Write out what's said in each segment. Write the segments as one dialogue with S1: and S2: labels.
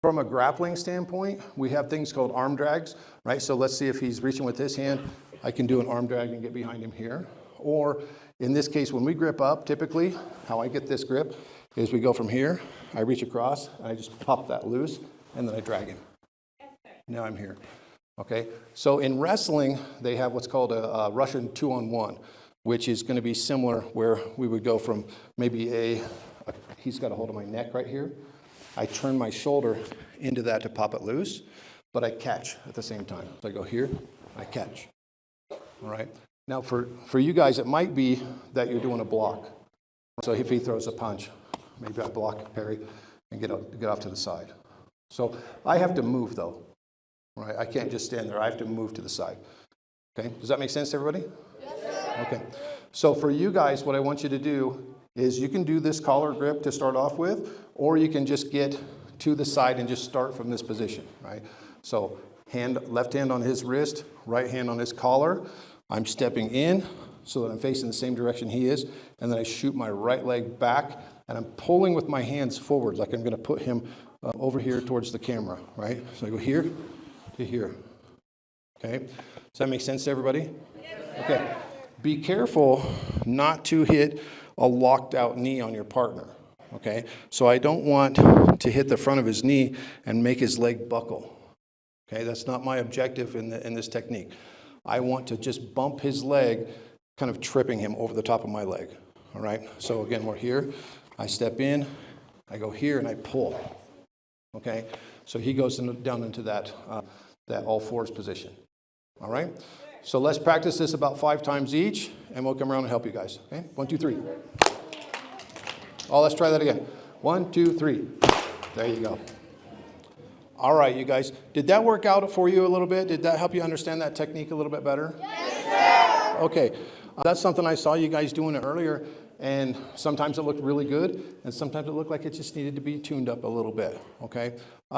S1: From a grappling standpoint, we have things called arm drags, right? So let's see if he's reaching with his hand. I can do an arm drag and get behind him here. Or in this case, when we grip up, typically, how I get this grip is we go from here, I reach across, and I just pop that loose, and then I drag him. Now I'm here. Okay, so in wrestling, they have what's called a Russian 2-on-1, which is going to be similar, where we would go from maybe he's got a hold of my neck right here. I turn my shoulder into that to pop it loose, but I catch at the same time. So I go here, I catch. All right. Now for you guys, it might be that you're doing a block. So if he throws a punch, maybe I block, parry, and get off to the side. So I have to move though. Right? I can't just stand there. I have to move to the side. Okay. Does that make sense to everybody?
S2: Yes, sir.
S1: Okay. So for you guys, what I want you to do is you can do this collar grip to start off with, or you can just get to the side and just start from this position, right? So left hand on his wrist, right hand on his collar. I'm stepping in so that I'm facing the same direction he is, and then I shoot my right leg back, and I'm pulling with my hands forward, like I'm gonna put him over here towards the camera, right? So I go here to here, okay? Does that make sense to everybody?
S2: Yes,
S1: okay. Be careful not to hit a locked out knee on your partner, okay? So I don't want to hit the front of his knee and make his leg buckle, okay? That's not my objective in this technique. I want to just bump his leg, kind of tripping him over the top of my leg, all right? So again, we're here. I step in, I go here, and I pull, okay? So he goes down into that all fours position, all right? So let's practice this about 5 times each, and we'll come around and help you guys. Okay? 1, 2, 3. Oh, let's try that again. 1, 2, 3. There you go. All right, you guys. Did that work out for you a little bit? Did that help you understand that technique a little bit better?
S2: Yes, sir.
S1: Okay. That's something I saw you guys doing earlier, and sometimes it looked really good, and sometimes it looked like it just needed to be tuned up a little bit. Okay?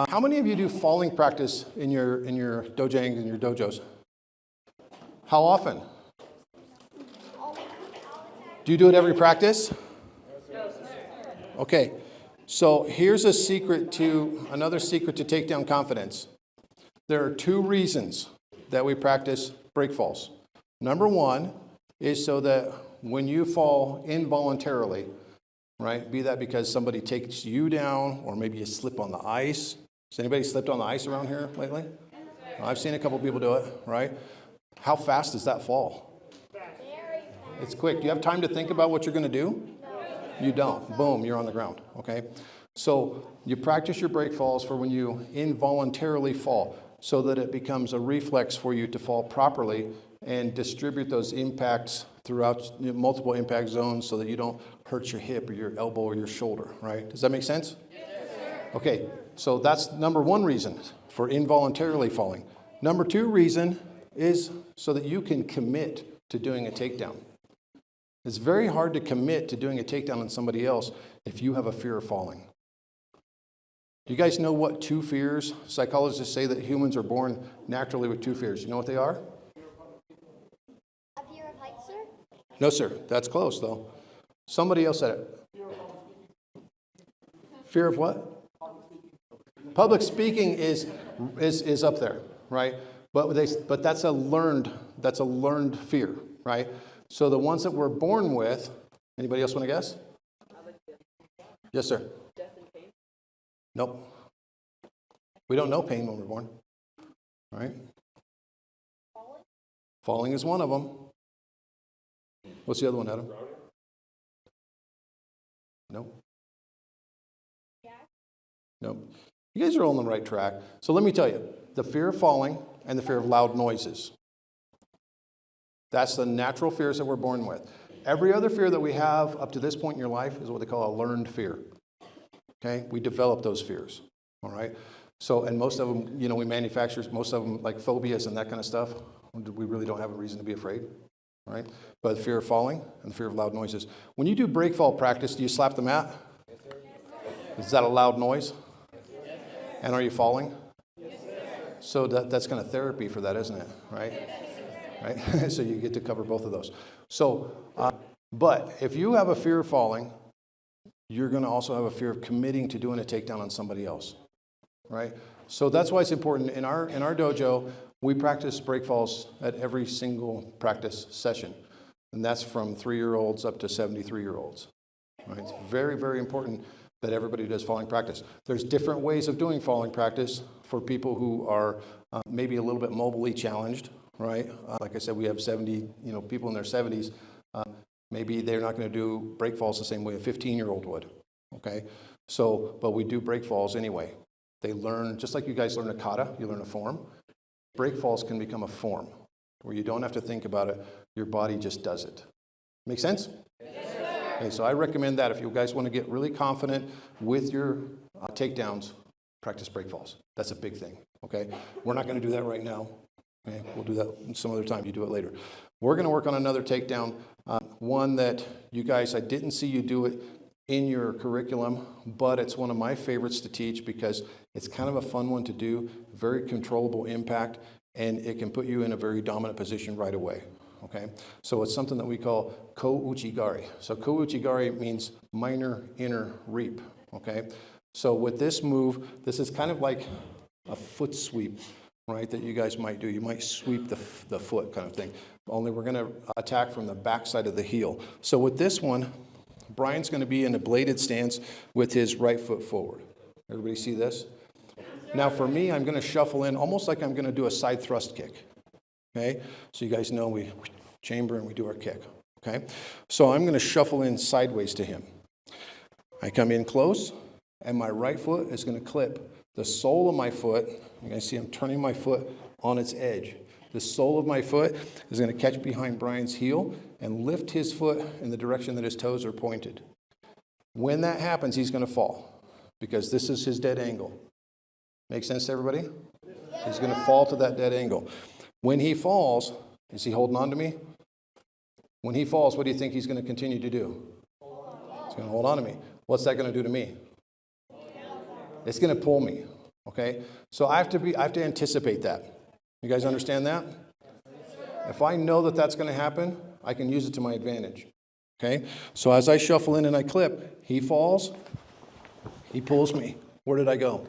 S1: How many of you do falling practice in your dojangs and your dojos? How often? Do you do it every practice? Okay, so here's another secret to takedown confidence. There are 2 reasons that we practice break falls. Number 1 is so that when you fall involuntarily, right, be that because somebody takes you down or maybe you slip on the ice. Has anybody slipped on the ice around here lately? I've seen a couple people do it, right? How fast does that fall?
S2: Very fast.
S1: It's quick. Do you have time to think about what you're going to do?
S2: No.
S1: You don't. Boom, you're on the ground, okay? So you practice your break falls for when you involuntarily fall so that it becomes a reflex for you to fall properly and distribute those impacts throughout multiple impact zones so that you don't hurt your hip or your elbow or your shoulder, right? Does that make sense?
S2: Yes, sir.
S1: Okay, so that's number 1 reason for involuntarily falling. Number 2 reason is so that you can commit to doing a takedown. It's very hard to commit to doing a takedown on somebody else if you have a fear of falling. Do you guys know what 2 fears? Psychologists say that humans are born naturally with 2 fears. You know what they are?
S2: A fear of heights, sir?
S1: No, sir. That's close, though. Somebody else said it. Fear of what? Public speaking is up there, right? But that's a learned fear, right? So the ones that we're born with, anybody else want to guess? Yes, sir.
S3: Death and pain?
S1: Nope. We don't know pain when we're born, right? Falling is one of them. What's the other one, Adam? Nope. Nope. You guys are all on the right track. So let me tell you, the fear of falling and the fear of loud noises. That's the natural fears that we're born with. Every other fear that we have up to this point in your life is what they call a learned fear. Okay? We develop those fears. All right? So, and most of them, we manufacture most of them, like phobias and that kind of stuff. We really don't have a reason to be afraid. All right? But the fear of falling and the fear of loud noises. When you do break fall practice, do you slap the mat? Is that a loud noise? And are you falling? So that's kind of therapy for that, isn't it? Right? Right? So you get to cover both of those. So, but if you have a fear of falling, you're going to also have a fear of committing to doing a takedown on somebody else. right? So that's why it's important. In our dojo, we practice break falls at every single practice session. And that's from 3-year-olds up to 73-year-olds. Right? It's very, very important that everybody does falling practice. There's different ways of doing falling practice for people who are maybe a little bit mobilely challenged, right? Like I said, we have 70, people in their 70s. Maybe they're not going to do break falls the same way a 15-year-old would, okay? So, but we do break falls anyway. They learn, just like you guys learn a kata, you learn a form. Break falls can become a form where you don't have to think about it. Your body just does it. Make sense? Yes, sir. Okay, so I recommend that if you guys want to get really confident with your takedowns, practice break falls. That's a big thing, okay? We're not going to do that right now. Okay? We'll do that some other time. You do it later. We're going to work on another takedown, one that you guys, I didn't see you do it in your curriculum, but it's one of my favorites to teach because it's kind of a fun one to do, very controllable impact, and it can put you in a very dominant position right away, okay? So it's something that we call ko-uchigari. So ko-uchigari means minor inner reap, okay? So with this move, this is kind of like a foot sweep, right, that you guys might do. You might sweep the foot kind of thing, only we're gonna attack from the backside of the heel. So with this one, Brian's going to be in a bladed stance with his right foot forward. Everybody see this? Now for me, I'm going to shuffle in almost like I'm going to do a side thrust kick. Okay? So you guys know we chamber and we do our kick. Okay? So I'm going to shuffle in sideways to him. I come in close, and my right foot is going to clip the sole of my foot. You guys see I'm turning my foot on its edge. The sole of my foot is going to catch behind Brian's heel and lift his foot in the direction that his toes are pointed. When that happens, he's going to fall because this is his dead angle. Make sense to everybody? He's going to fall to that dead angle. When he falls, is he holding on to me? When he falls, what do you think he's going to continue to do? He's going to hold on to me. What's that going to do to me? It's going to pull me, okay? So I have to anticipate that. You guys understand that? If I know that that's going to happen, I can use it to my advantage. Okay? So as I shuffle in and I clip, he falls, he pulls me. Where did I go?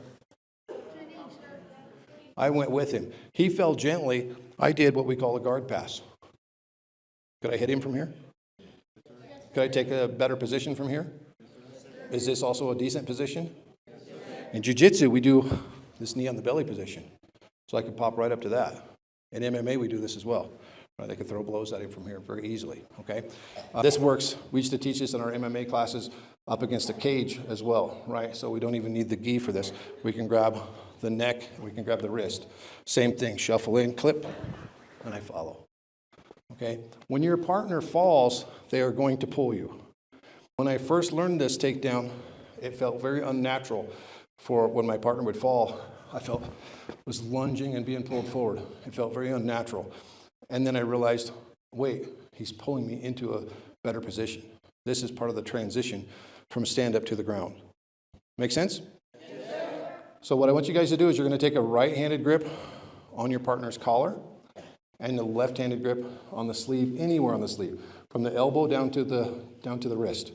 S1: I went with him. He fell gently. I did what we call a guard pass. Could I hit him from here? Could I take a better position from here? Is this also a decent position? In jiu-jitsu, we do this knee on the belly position. So I could pop right up to that. In MMA, we do this as well. Right? They can throw blows at him from here very easily, okay? This works. We used to teach this in our MMA classes up against a cage as well, right? So we don't even need the gi for this. We can grab the neck, we can grab the wrist. Same thing, shuffle in, clip, and I follow, okay? When your partner falls, they are going to pull you. When I first learned this takedown, it felt very unnatural for when my partner would fall. I felt was lunging and being pulled forward. It felt very unnatural. And then I realized, wait, he's pulling me into a better position. This is part of the transition from stand up to the ground. Make sense? Yes. So what I want you guys to do is you're going to take a right-handed grip on your partner's collar and the left-handed grip on the sleeve, anywhere on the sleeve, from the elbow down to the wrist.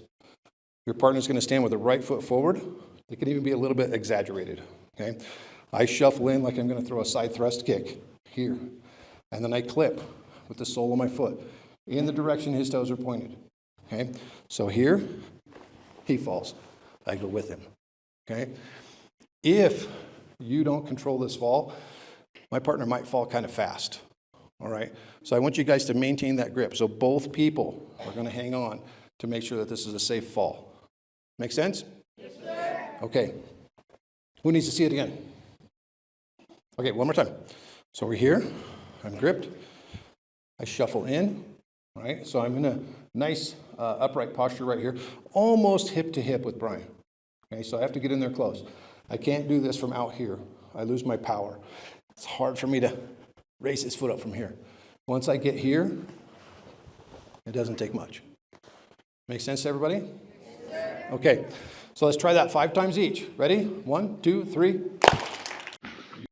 S1: Your partner's going to stand with the right foot forward. It can even be a little bit exaggerated, okay? I shuffle in like I'm going to throw a side thrust kick here. And then I clip with the sole of my foot in the direction his toes are pointed. Okay? So here, he falls. I go with him. Okay? If you don't control this fall, my partner might fall kind of fast. All right? So I want you guys to maintain that grip. So both people are going to hang on to make sure that this is a safe fall. Make sense? Yes, sir. Okay. Who needs to see it again? Okay, one more time. So we're here. I'm gripped. I shuffle in. All right, so I'm in a nice upright posture right here, almost hip to hip with Brian. Okay, so I have to get in there close. I can't do this from out here. I lose my power. It's hard for me to raise his foot up from here. Once I get here, it doesn't take much. Make sense to everybody? Yes, sir. Okay, so let's try that 5 times each. Ready? 1, 2, 3.